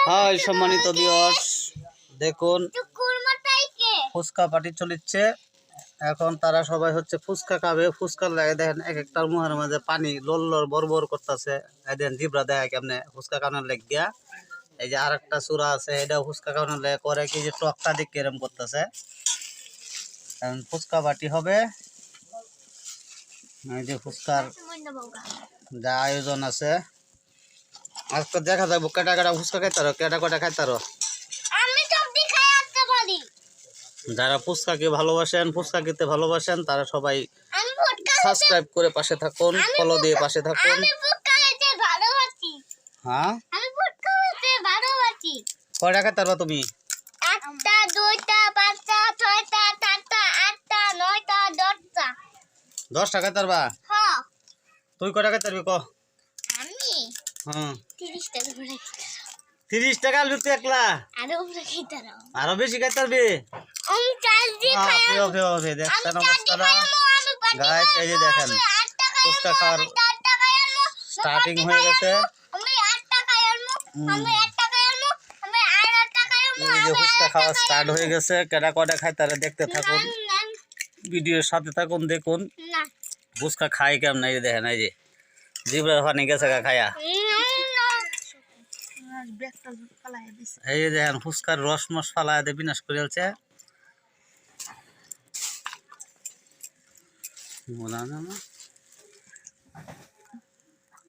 High সম্মানিত viewers, দেখুন fuchka party চলছে। এখন তারা সবাই হচ্ছে ফুচকা খাবে। ফুচকা লাগে দেখেন এক একটার মুখের মাঝে পানি লল বর করতেছে। দেখেন জিব্রা দেখে কেমনে ফুচকা খাওয়ানোর লেগ দিয়া। এই যে আর একটা চূড়া আছে, এটাও ফুচকা খাওয়ানোর লেগে করে কি যে টকটা দিক এরম করতেছে। ফুচকা পার্টি হবে। এই যে ফুচকার যা আয়োজন আছে আজকে দেখা যাবো কেটা কেটা ফুচকা খাইতারো, কেটা কটা খাইতারো। যারা ফুচকাকে ভালোবাসেন, ফুচকা খেতে ভালোবাসেন, তারা সবাই সাবস্ক্রাইব করে পাশে থাকুন, ফলো দিয়ে পাশে থাকুন। হ্যাঁ, কয়টা খাইতারো তুমি? 1টা 2টা 5টা 6টা 7টা 8টা 9টা 10টা। 10টা খাইতারবা? হ্যাঁ। তুই কয়টা খাইতারবি ক? আমি হ্যাঁ 30 টাকা করে 30 টাকা আলবি তুই একলা? আরো উপরে খাইতারো। আরো বেশি খাইতারবি? আমি চার্জি খাই। ওকে ওকে দেখছেন অবস্থাটা গাইস, এই যে দেখেন ফুচকা খাওয়ার স্টার্টিং হয়ে গেছে। আমি 8টা খাই আমি 8টা খাই আমি 8টা খাই এই যে ফুচকা খাওয়া স্টার্ট হয়ে গেছে। কেডা কয়টা খায় তারা দেখতে থাকুন, ভিডিওর সাথে থাকুন, দেখুন না ফুচকা খায় কেমন। এই যে দেখেন, এই যে জিব্রার পানি গেছে খায়া। এই যে দেখেন ফুচকার রস মস ফালায় দিয়ে বিনাশ করে ফেলছে। বলা না